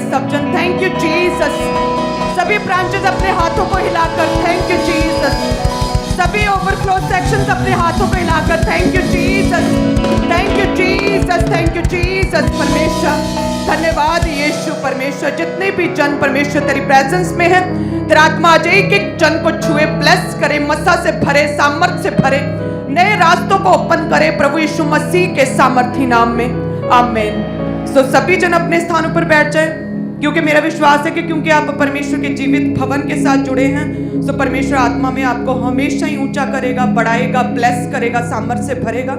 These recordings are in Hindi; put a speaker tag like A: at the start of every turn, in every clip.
A: सब जन। Thank you Jesus. सभी ब्रांचेस अपने हाथों को हिलाकर थैंक यू जीसस। सभी ओवरफ्लो सेक्शंस अपने हाथों को हिलाकर thank you Jesus, thank you Jesus, thank you Jesus. परमेश्वर धन्यवाद यीशु। परमेश्वर जितने भी जन परमेश्वर तेरी प्रेजेंस में है, तेरा आत्मा आज एक एक जन को छुए, ब्लेस करे, मसा से भरे, सामर्थ से भरे, नए रास्तों को ओपन करे प्रभु यीशु मसीह के सामर्थी नाम में, आमीन। सो सभी जन अपने स्थानों पर बैठ जाए, क्योंकि मेरा विश्वास है कि क्योंकि आप परमेश्वर के जीवित भवन के साथ जुड़े हैं, सो परमेश्वर आत्मा में आपको हमेशा ही ऊंचा करेगा, बढ़ाएगा, ब्लेस करेगा, सामर्थ से भरेगा।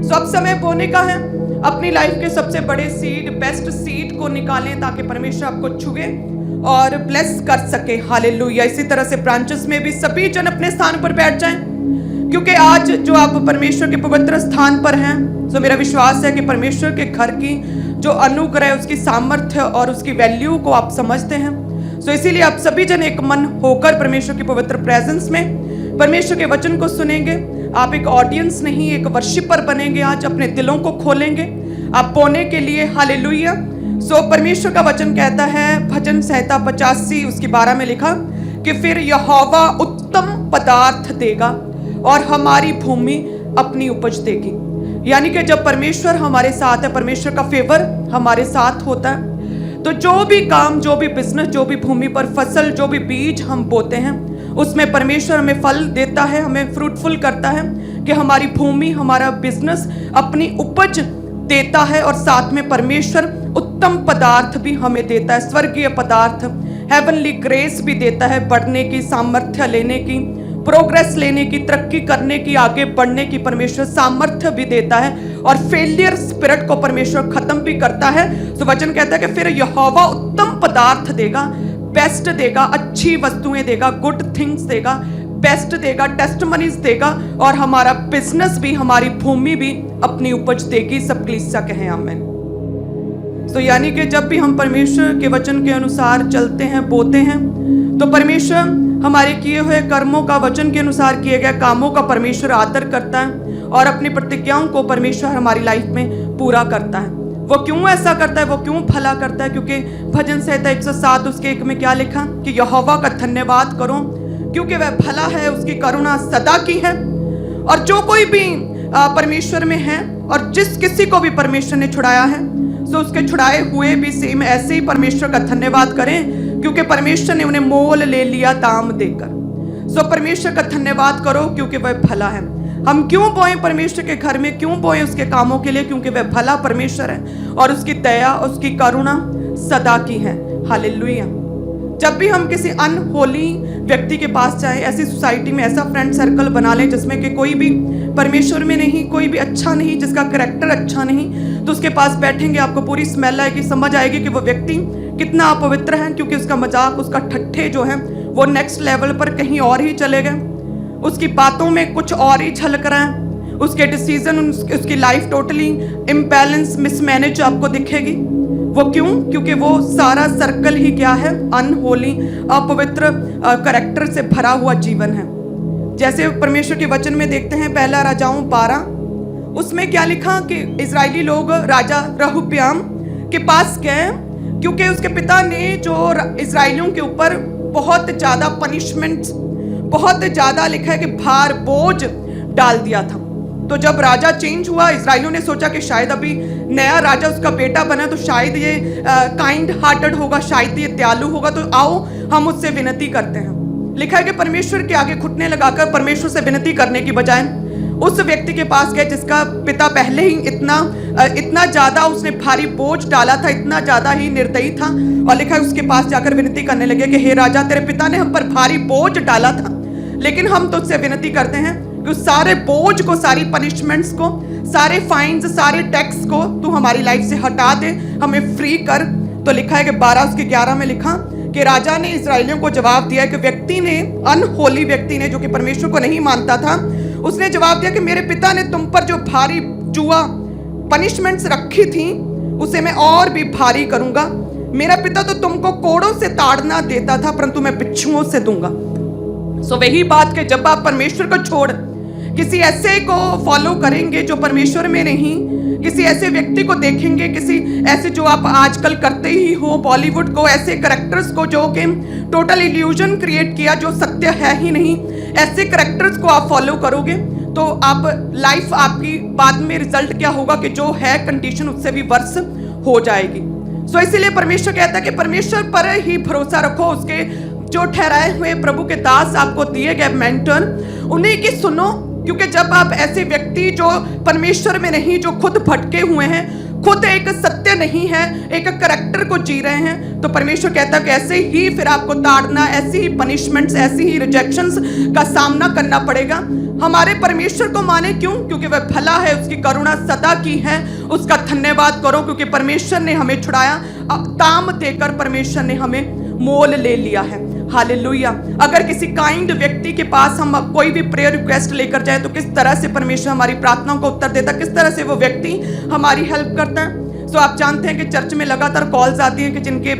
A: सो अब समय बोने का है। अपनी लाइफ के सबसे बड़े सीड, बेस्ट सीड को निकालें ताकि परमेश्वर आपको छुए और ब्लेस कर सके। हालेलुया। इसी तरह से ब्रांचेस में भी सभी जन अपने स्थान पर बैठ जाएं, क्योंकि आज जो आप परमेश्वर के पवित्र स्थान पर हैं, सो मेरा विश्वास है कि परमेश्वर के घर की जो अनुग्रह, उसकी सामर्थ्य और उसकी वैल्यू को आप समझते हैं। सो इसीलिए आप सभी जन एक मन होकर परमेश्वर की पवित्र प्रेजेंस में परमेश्वर के वचन को सुनेंगे। आप एक ऑडियंस नहीं, एक वर्शिपर बनेंगे। आज अपने दिलों को खोलेंगे आप बोने के लिए। हालेलुया। सो परमेश्वर का वचन कहता है, भजन संहिता 85 उसकी 12 में लिखा कि फिर यहोवा उत्तम पदार्थ देगा और हमारी भूमि अपनी उपज देगी। यानी कि जब परमेश्वर हमारे साथ है, परमेश्वर का फेवर हमारे साथ होता है, तो जो भी काम, जो भी बिजनेस, जो भी भूमि पर फसल, जो भी बीज हम बोते हैं, उसमें परमेश्वर हमें फल देता है, हमें फ्रूटफुल करता है कि हमारी भूमि, हमारा बिजनेस अपनी उपज देता है। और साथ में परमेश्वर उत्तम पदार्थ भी हमें देता है, स्वर्गीय पदार्थ, हेवनली ग्रेस भी देता है, बढ़ने की, सामर्थ्य लेने की, प्रोग्रेस लेने की, तरक्की करने की, आगे बढ़ने की परमेश्वर सामर्थ्य भी देता है। और फेलियर स्पिरिट को परमेश्वर खत्म भी करता है। तो वचन कहता है कि फिर यहोवा उत्तम पदार्थ देगा, बेस्ट देगा, अच्छी वस्तुएं देगा, गुड थिंग्स देगा, बेस्ट देगा, टेस्टमनीज देगा, और हमारा बिजनेस भी, हमारी भूमि भी अपनी उपज देगी। सब कलीसिया कहें आमीन। तो यानी कि जब भी हम परमेश्वर के वचन के अनुसार चलते हैं, बोते हैं, तो परमेश्वर हमारे किए हुए कर्मों का, वचन के अनुसार किए गए कामों का परमेश्वर आदर करता है और अपनी प्रतिज्ञाओं को परमेश्वर हमारी लाइफ में पूरा करता है। वो क्यों ऐसा करता है, वो क्यों भला करता है? क्योंकि भजन संहिता 107 उसके 1 में क्या लिखा कि यहोवा का धन्यवाद करो क्योंकि वह भला है, उसकी करुणा सदा की है। और जो कोई भी परमेश्वर में है और जिस किसी को भी परमेश्वर ने छुड़ाया है, सो उसके छुड़ाए हुए भी सेम ऐसे ही परमेश्वर का धन्यवाद करें, क्योंकि परमेश्वर ने उन्हें मोल ले लिया दाम देकर। सो परमेश्वर का धन्यवाद करो क्योंकि वह भला है। हम क्यों बोए परमेश्वर के घर में, क्यों बोए उसके कामों के लिए? क्योंकि वह भला परमेश्वर है और उसकी दया, उसकी करुणा सदा की है। हालेलुया। जब भी हम किसी अनहोली व्यक्ति के पास जाएं, ऐसी सोसाइटी में ऐसा फ्रेंड सर्कल बना लें जिसमें कि कोई भी परमेश्वर में नहीं, कोई भी अच्छा नहीं, जिसका कैरेक्टर अच्छा नहीं, तो उसके पास बैठेंगे, आपको पूरी स्मेल आएगी, समझ आएगी कि वो व्यक्ति कितना अपवित्र है, क्योंकि उसका मजाक, उसका ठट्ठे जो है वो नेक्स्ट लेवल पर कहीं और ही चले गए, उसकी बातों में कुछ और ही झलक रहा है, उसके डिसीजन, उसकी लाइफ टोटली इम्बैलेंस, मिसमैनेज आपको दिखेगी। वो क्यों? क्योंकि वो सारा सर्कल ही क्या है? अनहोली, अपवित्र कैरेक्टर से भरा हुआ जीवन है। जैसे परमेश्वर के वचन में देखते हैं, पहला राजाओं 12 उसमें क्या लिखा कि इजरायली लोग राजा रहब्याम के पास गए, क्योंकि उसके पिता ने जो इजरायलियों के ऊपर बहुत ज़्यादा पनिशमेंट, बहुत ज़्यादा लिखा है कि भार, बोझ डाल दिया था। तो जब राजा चेंज हुआ, इजरायलियों ने सोचा कि शायद अभी नया राजा उसका बेटा बना तो शायद ये काइंड हार्टेड होगा, शायद ये दयालु होगा, तो आओ हम उससे विनती करते हैं। लिखा है कि परमेश्वर के आगे घुटने लगाकर परमेश्वर से विनती करने की बजाय उस व्यक्ति के पास गए जिसका पिता पहले ही इतना ज्यादा उसने भारी बोझ डाला था, इतना ज्यादा ही निर्दयी था। और लिखा है उसके पास जाकर विनती करने लगे कि हे राजा, तेरे पिता ने हम पर भारी बोझ डाला था, लेकिन हम तुझसे विनती करते हैं कि उस सारे बोझ को, सारी पनिशमेंट्स को, सारे फाइन्स, सारे टैक्स को तू हमारी लाइफ से हटा दे, हमें फ्री कर। तो लिखा है कि 12 उसके 11 में लिखा कि राजा ने इजरायलियों को जवाब दिया कि व्यक्ति ने, अनहोली व्यक्ति ने, जो कि परमेश्वर को नहीं मानता था, उसने जवाब दिया कि मेरे पिता ने तुम पर जो भारी जुआ पनिशमेंट्स रखी थी उसे मैं और भी भारी करूंगा। मेरा पिता तो तुमको कोड़ों से ताड़ना देता था, परंतु मैं बिच्छुओं से दूंगा। सो वही बात कि जब आप परमेश्वर को छोड़ किसी ऐसे को फॉलो करेंगे जो परमेश्वर में नहीं, किसी ऐसे व्यक्ति को देखेंगे, किसी ऐसे जो आप आजकल करते ही हो बॉलीवुड को, ऐसे करेक्टर्स को जो कि टोटल इल्यूजन क्रिएट किया जो सत्य है ही नहीं, ऐसे करेक्टर्स को आप फॉलो करोगे तो आप लाइफ आपकी बाद में रिजल्ट क्या होगा कि जो है कंडीशन उससे भी वर्स हो जाएगी। सो इसीलिए परमेश्वर कहता है कि परमेश्वर पर ही भरोसा रखो, उसके जो ठहराए हुए प्रभु के दास आपको दिए गए मेंटर उन्हीं की सुनो, क्योंकि जब आप ऐसे व्यक्ति जो परमेश्वर में नहीं, जो खुद भटके हुए हैं, खुद एक सत्य नहीं है, एक करैक्टर को जी रहे हैं, तो परमेश्वर कहता है कि ऐसे ही फिर आपको ताड़ना, ऐसी ही पनिशमेंट्स, ऐसी ही रिजेक्शंस का सामना करना पड़ेगा। हमारे परमेश्वर को माने, क्यों? क्योंकि वह भला है, उसकी करुणा सदा की है, उसका धन्यवाद करो क्योंकि परमेश्वर ने हमें छुड़ाया, दाम देकर परमेश्वर ने हमें मोल ले लिया है। हालेलुया। अगर किसी काइंड व्यक्ति के पास हम कोई भी प्रेयर रिक्वेस्ट लेकर जाए तो किस तरह से परमेश्वर हमारी प्रार्थनाओं को उत्तर देता है, किस तरह से वो व्यक्ति हमारी हेल्प करता है। सो आप जानते हैं कि चर्च में लगातार कॉल्स आती हैं कि जिनके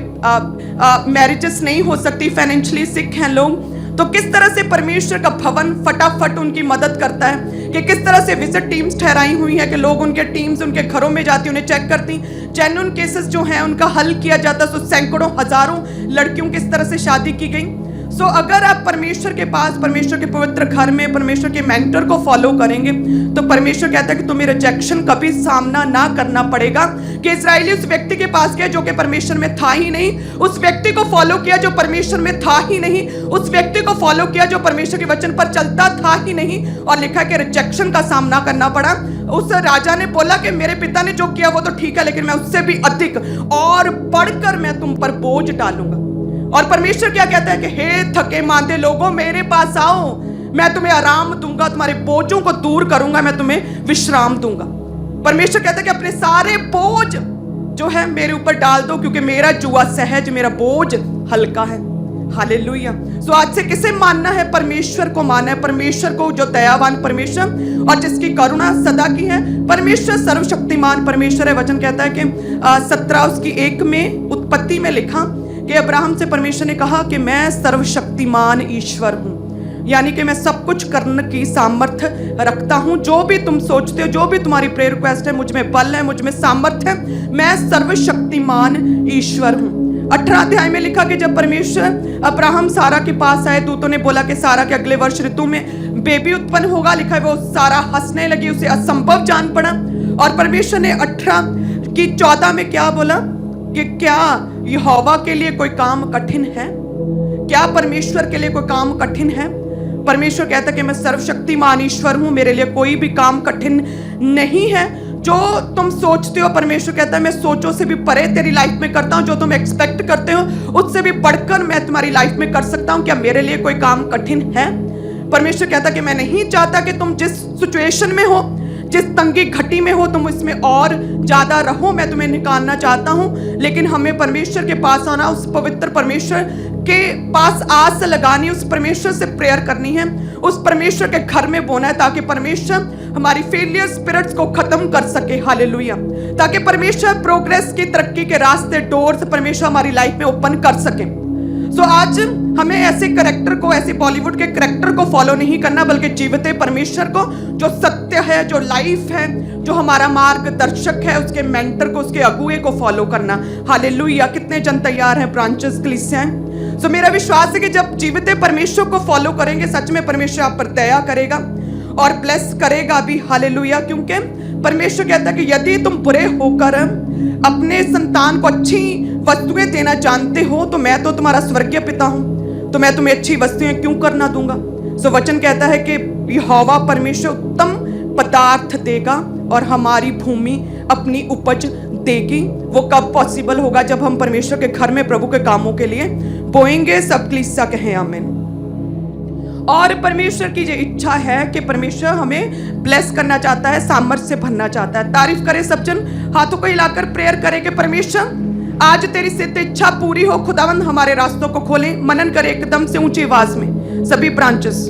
A: मैरिजेस नहीं हो सकती, फाइनेंशियली सिक हैं लोग, तो किस तरह से परमेश्वर का भवन फटाफट उनकी मदद करता है, कि किस तरह से विजिट टीम्स ठहराई हुई है कि लोग उनके टीम्स उनके घरों में जाती, उन्हें चेक करती, जेन्युइन केसेस जो हैं उनका हल किया जाता। सो सैकड़ों हजारों लड़कियों किस तरह से शादी की गई। सो अगर आप परमेश्वर के पास, परमेश्वर के पवित्र घर में परमेश्वर के मेंटर को फॉलो करेंगे तो परमेश्वर कहता है कि तुम्हें रिजेक्शन कभी सामना ना करना पड़ेगा। कि इजराइली उस व्यक्ति के पास गया जो कि परमेश्वर में था ही नहीं, उस व्यक्ति को फॉलो किया जो परमेश्वर में था ही नहीं, उस व्यक्ति को फॉलो किया जो परमेश्वर के वचन पर चलता था ही नहीं, और लिखा कि रिजेक्शन का सामना करना पड़ा। उस राजा ने बोला कि मेरे पिता ने जो किया वो तो ठीक है, लेकिन मैं उससे भी अधिक और बढ़कर मैं तुम पर बोझ डालूंगा। और परमेश्वर क्या कहता है कि हे थके मांदे लोगों, मेरे पास आओ, मैं तुम्हें आराम दूंगा, तुम्हारे बोझों को दूर करूंगा, मैं तुम्हें विश्राम दूंगा। परमेश्वर कहता है कि अपने सारे बोझ जो है मेरे ऊपर डाल दो, क्योंकि मेरा जुआ सहज, मेरा बोझ हल्का है। हालेलुया। सो आज से किसे मानना है? परमेश्वर को मानना है, परमेश्वर को, जो दयावान परमेश्वर और जिसकी करुणा सदा की है। परमेश्वर सर्वशक्तिमान परमेश्वर है। वचन कहता है कि 17:1 में उत्पत्ति में लिखा कि अब्राहम से परमेश्वर ने कहा कि मैं सर्वशक्तिमान ईश्वर हूं, यानी कि मैं सब कुछ करने की सामर्थ्य रखता हूं। जो भी तुम सोचते हो, जो भी तुम्हारी प्रेयर रिक्वेस्ट है, मुझ में बल है, मुझ में सामर्थ्य है, मैं सर्वशक्तिमान ईश्वर हूं। 18 अध्याय में लिखा कि जब परमेश्वर अब्राहम सारा के पास आए, दूतों ने बोला कि सारा के अगले वर्ष ऋतु में बेबी उत्पन्न होगा। लिखा है वो सारा हंसने लगी, उसे असंभव जान पड़ा। और परमेश्वर ने 18:14 में क्या बोला कि क्या यहोवा के लिए कोई काम कठिन है? क्या परमेश्वर के लिए कोई काम कठिन है? परमेश्वर कहता है कि मैं सर्वशक्तिमान ईश्वर हूं, मेरे लिए कोई भी काम कठिन नहीं है। जो तुम सोचते हो, परमेश्वर कहता है मैं सोचों से भी परे तेरी लाइफ में करता हूं। जो तुम एक्सपेक्ट करते हो उससे भी बढ़कर मैं तुम्हारी लाइफ में कर सकता हूं। क्या मेरे लिए कोई काम कठिन है? परमेश्वर कहता है कि मैं नहीं चाहता कि तुम जिस सिचुएशन में हो, जिस तंगी घटी में हो, तुम इसमें और ज्यादा रहो, मैं तुम्हें निकालना चाहता हूं। लेकिन हमें परमेश्वर के पास आना, उस पवित्र परमेश्वर के पास आस लगानी, उस परमेश्वर से प्रेयर करनी है, उस परमेश्वर के घर में बोना है, ताकि परमेश्वर हमारी फेलियर स्पिरिट्स को खत्म कर सके। हालेलुया। ताकि परमेश्वर प्रोग्रेस की, तरक्की के रास्ते, डोर्स परमेश्वर हमारी लाइफ में ओपन कर सके। सो आज हमें ऐसे करैक्टर को, ऐसे बॉलीवुड के करैक्टर को फॉलो नहीं करना, बल्कि जीवते परमेश्वर को, जो सत्य है, जो लाइफ है, जो हमारा मार्गदर्शक है, उसके मेंटर को, उसके अगुए को फॉलो करना। हालेलुया। कितने जन तैयार हैं ब्रांचेस कलीसियां? सो मेरा विश्वास है कि जब जीवते परमेश्वर को फॉलो करेंगे, सच में परमेश्वर आप पर दया करेगा और ब्लेस करेगा भी। हालेलुया। क्योंकि परमेश्वर कहता है कि यदि तुम बुरे होकर अपने संतान को अच्छी वस्तुएं देना जानते हो, तो मैं तो तुम्हारा स्वर्गीय पिता हूं, तो मैं तुम्हें अच्छी वस्तुएं क्यों करना दूंगा। सो वचन कहता है कि यहोवा परमेश्वर उत्तम पदार्थ देगा और हमारी भूमि अपनी उपज देगी। वो कब पॉसिबल होगा? जब हम परमेश्वर के घर में प्रभु के कामों के लिए बोएंगे। सब कलीसिया कहें आमीन। और परमेश्वर की ये इच्छा है कि परमेश्वर हमें ब्लेस करना चाहता है, सामर्थ्य से भरना चाहता है। तारीफ करें सब जन, हाथों को हिलाकर प्रेयर करें कि परमेश्वर आज तेरी सिद्ध इच्छा पूरी हो। खुदावंद हमारे रास्तों को खोलें। मनन करें एकदम से ऊंची आवाज में सभी ब्रांचेस।